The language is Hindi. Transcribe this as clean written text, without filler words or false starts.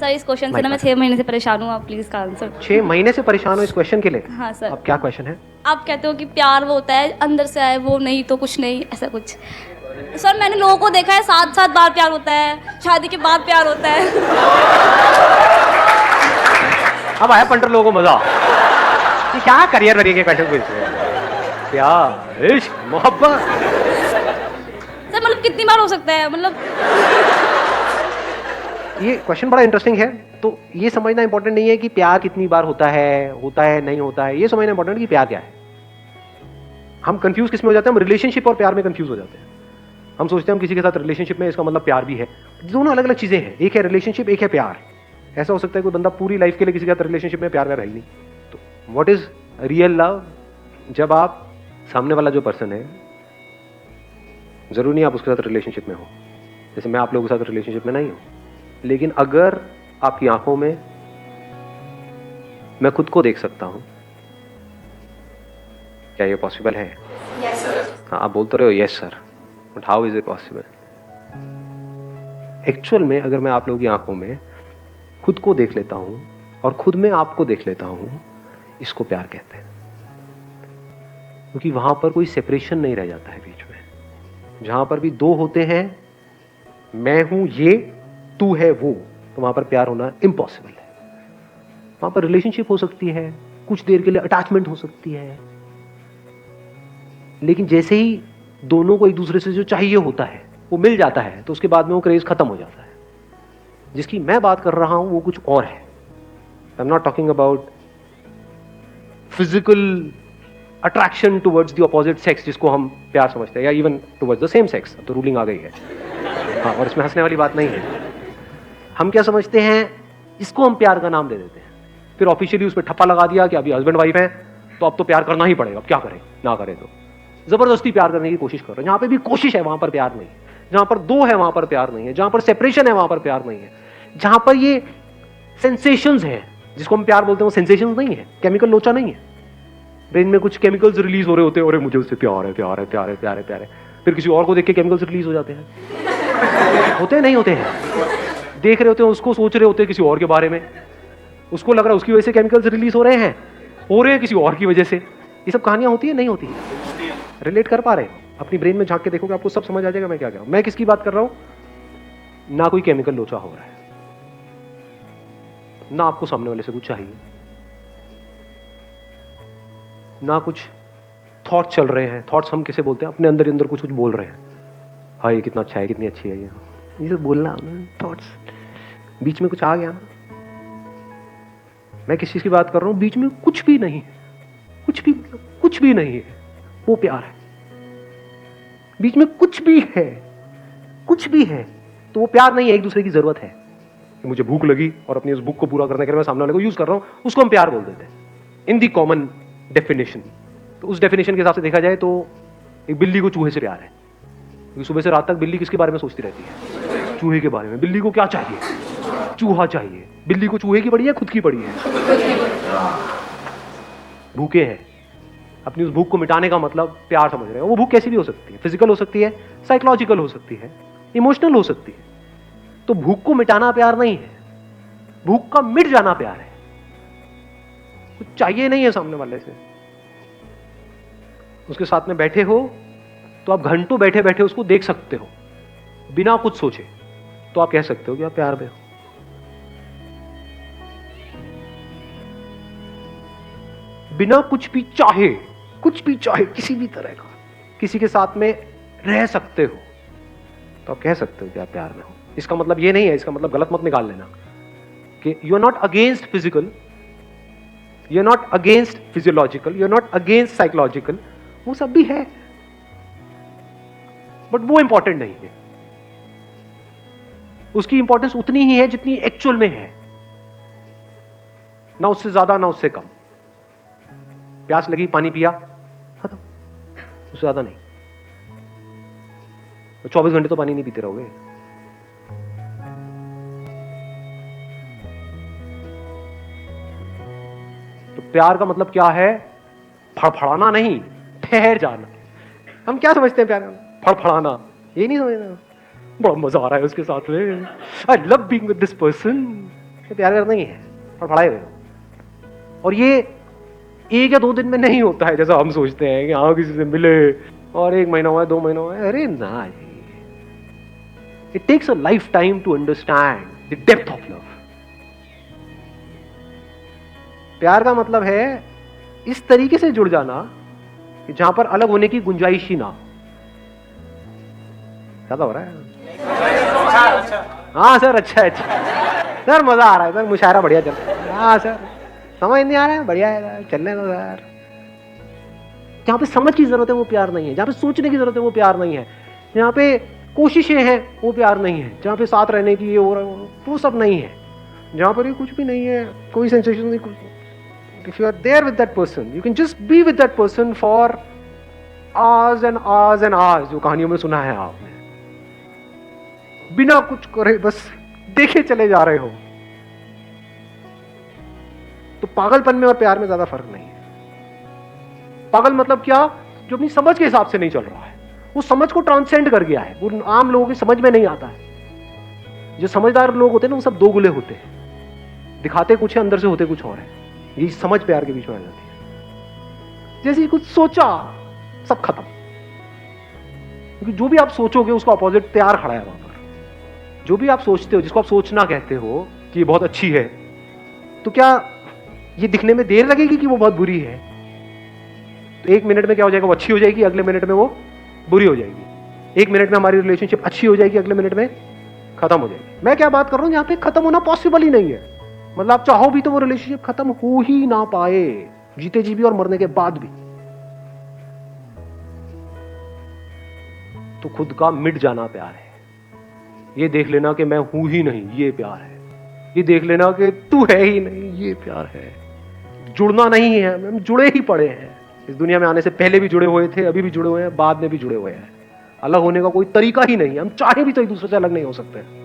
सर इस क्वेश्चन से ना मैं 6 महीने से परेशान हूँ, आप प्लीज का आंसर। 6 महीने से परेशान हो इस क्वेश्चन के लिए? हाँ सर। अब क्या क्वेश्चन है? आप कहते हो कि प्यार वो होता है अंदर से आए, वो नहीं तो कुछ नहीं, ऐसा कुछ। सर मैंने लोगों को देखा है 7-7 बार प्यार होता है, शादी के बाद प्यार होता है। अब आया पंटर लोगों को मजा कि क्या करियर वरियर के क्वेश्चन पूछते हैं। प्यार, इश्क, मोहब्बत। सर मतलब कितनी बार हो सकता है, मतलब ये क्वेश्चन बड़ा इंटरेस्टिंग है। तो ये समझना इंपॉर्टेंट नहीं है कि प्यार कितनी बार होता है नहीं होता है। ये समझना इंपॉर्टेंट है कि प्यार क्या है। हम कंफ्यूज किस में हो जाते हैं? हम रिलेशनशिप और प्यार में कंफ्यूज हो जाते हैं। हम सोचते हैं हम किसी के साथ रिलेशनशिप में, इसका मतलब प्यार भी है। दोनों अलग अलग चीजें हैं। एक है रिलेशनशिप, एक है प्यार। ऐसा हो सकता है कोई बंदा पूरी लाइफ के लिए किसी के साथ रिलेशनशिप में प्यार में रही नहीं। तो व्हाट इज रियल लव? जब आप सामने वाला जो पर्सन है, जरूरी नहीं आप उसके साथ रिलेशनशिप में हो। जैसे मैं आप लोगों के साथ रिलेशनशिप में नहीं हूं, लेकिन अगर आपकी आंखों में मैं खुद को देख सकता हूं, क्या ये पॉसिबल है? Yes sir. हाँ, आप बोलते रहे हो yes sir, but how is it possible? Actual में अगर मैं आप लोगों की आंखों में खुद को देख लेता हूं और खुद में आपको देख लेता हूं, इसको प्यार कहते हैं। क्योंकि वहां पर कोई सेपरेशन नहीं रह जाता है बीच में। जहां पर भी दो होते हैं, मैं हूं ये, तू है वो, तो वहां पर प्यार होना इम्पॉसिबल है। वहां पर रिलेशनशिप हो सकती है, कुछ देर के लिए अटैचमेंट हो सकती है, लेकिन जैसे ही दोनों को एक दूसरे से जो चाहिए होता है वो मिल जाता है, तो उसके बाद में वो क्रेज खत्म हो जाता है। जिसकी मैं बात कर रहा हूं वो कुछ और है। I am not talking about physical attraction towards the opposite sex, जिसको हम प्यार समझते हैं, या even towards the same sex. तो रूलिंग आ गई है। हाँ, और इसमें हंसने वाली बात नहीं है। हम क्या समझते हैं, इसको हम प्यार का नाम दे देते हैं, फिर ऑफिशियली उस पर ठप्पा लगा दिया कि अभी हस्बैंड वाइफ है तो अब तो प्यार करना ही पड़ेगा। अब क्या करें, ना करें तो जबरदस्ती प्यार करने की कोशिश कर रहे हैं। जहां पे भी कोशिश है वहां पर प्यार नहीं है। जहां पर दो है वहां पर प्यार नहीं है। जहां पर सेपरेशन है वहां पर प्यार नहीं है। जहां पर ये सेंसेशंस हैं, जिसको हम प्यार बोलते हैं, वो सेंसेशंस नहीं है, केमिकल लोचा नहीं है। ब्रेन में कुछ केमिकल्स रिलीज हो रहे होते हैं, और मुझे उससे प्यार है, प्यार है, प्यार है, प्यार है, प्यार है। फिर किसी और को देख के केमिकल्स रिलीज हो जाते हैं। होते हैं नहीं होते हैं? देख रहे होते हैं उसको, सोच रहे होते हैं किसी और के बारे में, उसको लग रहा है उसकी वजह से केमिकल्स रिलीज हो रहे हैं किसी और की वजह से। ये सब कहानियां होती है नहीं होती है? रिलेट कर पा रहे हैं? अपनी ब्रेन में झांक के देखोगे आपको सब समझ आ जाएगा मैं क्या कह रहा हूं। मैं किसकी बात कर रहा हूं? ना कोई केमिकल लोचा हो रहा है, ना आपको सामने वाले से कुछ चाहिए, ना कुछ थॉट चल रहे हैं। थॉट्स हम किसे बोलते हैं? अपने अंदर अंदर कुछ कुछ बोल रहे हैं। हाँ, ये कितना अच्छा है, कितनी अच्छी है ये सब बोलना, थॉट्स बीच में कुछ आ गया ना। मैं किस चीज की बात कर रहा हूं? बीच में कुछ भी नहीं है, कुछ भी नहीं है, वो प्यार है। बीच में कुछ भी है तो वो प्यार नहीं है, एक दूसरे की जरूरत है। मुझे भूख लगी और अपनी उस भूख को पूरा करने के लिए मैं सामने वाले को यूज कर रहा हूं, उसको हम प्यार बोल देते हैं इन दी कॉमन डेफिनेशन। तो उस डेफिनेशन के हिसाब से देखा जाए तो एक बिल्ली को चूहे से प्यार है, क्योंकि सुबह से रात तक बिल्ली किसके बारे में सोचती रहती है? चूहे के बारे में। बिल्ली को क्या चाहिए? चूहा चाहिए। बिल्ली को चूहे की पड़ी है, खुद की पड़ी है? भूखे हैं। अपनी उस भूख को मिटाने का मतलब प्यार समझ रहे हैं। वो भूख कैसी भी हो सकती है, फिजिकल हो सकती है, साइकोलॉजिकल हो सकती है, इमोशनल हो सकती है। तो भूख को मिटाना प्यार नहीं है, भूख का मिट जाना प्यार है। कुछ चाहिए नहीं है सामने वाले से, उसके साथ में बैठे हो तो आप घंटों बैठे बैठे उसको देख सकते हो बिना कुछ सोचे, तो आप कह सकते हो कि आप प्यार में हो। बिना कुछ भी चाहे किसी भी तरह का किसी के साथ में रह सकते हो, तो आप कह सकते हो कि आप प्यार में हो। इसका मतलब ये नहीं है, इसका मतलब गलत मत निकाल लेना कि you are not against physical, you are not against physiological, you are not against psychological. वो सब भी है, बट वो इंपॉर्टेंट नहीं है। उसकी इंपॉर्टेंस उतनी ही है जितनी एक्चुअल में है, ना उससे ज्यादा ना उससे कम। प्यास लगी, पानी पिया, खत्म, उससे ज्यादा नहीं। 24 घंटे तो पानी नहीं पीते रहोगे। तो प्यार का मतलब क्या है? फड़फड़ाना नहीं, ठहर जाना। हम क्या समझते हैं प्यार का? फड़फड़ाना, ये नहीं समझना। बड़ा मजा आ रहा है उसके साथ में, I love being with this person, ये प्यार करना ही है, फड़फड़ाए हुए। और ये 1 या 2 दिन में नहीं होता है जैसा हम सोचते हैं कि हाँ किसी से मिले और 1 महीना हुआ है, 2 महीना हुआ है, अरे ना जी। It takes a life time to understand the depth of love. प्यार का मतलब है इस तरीके से जुड़ जाना कि जहां पर अलग होने की गुंजाइश ही ना। ज्यादा हो रहा है? हाँ सर, अच्छा सर, मजा आ रहा है सर, मुशायरा बढ़िया चल रहा है। हाँ सर, समझ नहीं आ रहा है, बढ़िया है सर, चलने दो सर। जहां पे समझ की जरूरत है वो प्यार नहीं है, जहां पे सोचने की जरूरत है वो प्यार नहीं है, जहां पे कोशिशें हैं वो प्यार नहीं है, जहां पे साथ रहने की ये हो रहा है वो सब नहीं है, जहां पर ये कुछ भी नहीं है, कोई सेंसेशन नहीं, कुछ। If you are there with that person, you can just be with that person for hours and hours and hours, जो कहानियों में सुना है आपने, बिना कुछ करे बस देखे चले जा रहे हो। तो पागलपन में और प्यार में ज्यादा फर्क नहीं है। पागल मतलब क्या? जो अपनी समझ के हिसाब से नहीं चल रहा है, वो समझ को ट्रांसेंड कर गया है, वो आम लोगों की समझ में नहीं आता है। जो समझदार लोग होते हैं ना, वो सब दोगुले होते हैं, दिखाते कुछ है, अंदर से होते कुछ और है। ये समझ प्यार के बीच में आ जाती है। जैसे कुछ सोचा, सब खत्म, क्योंकि जो भी आप सोचोगे उसका अपोजिट प्यार खड़ा है वहां पर। जो भी आप सोचते हो, जिसको आप सोचना कहते हो कि ये बहुत अच्छी है, तो क्या ये दिखने में देर लगेगी कि वो बहुत बुरी है? तो 1 मिनट में क्या हो जाएगा, वो अच्छी हो जाएगी, अगले मिनट में वो बुरी हो जाएगी। 1 मिनट में हमारी रिलेशनशिप अच्छी हो जाएगी, अगले मिनट में खत्म हो जाएगी। मैं क्या बात कर रहा हूं, यहां पे खत्म होना पॉसिबल ही नहीं है। मतलब आप चाहो भी तो वो रिलेशनशिप खत्म हो ही ना पाए, जीते जी भी और मरने के बाद भी। तो खुद का मिट जाना प्यार है। ये देख लेना कि मैं हूं ही नहीं, ये प्यार है। ये देख लेना कि तू है ही नहीं, ये प्यार है। जुड़ना नहीं है, हम जुड़े ही पड़े हैं। इस दुनिया में आने से पहले भी जुड़े हुए थे, अभी भी जुड़े हुए हैं, बाद में भी जुड़े हुए हैं। अलग होने का कोई तरीका ही नहीं है। हम चाहे भी तो एक दूसरे से अलग नहीं हो सकते।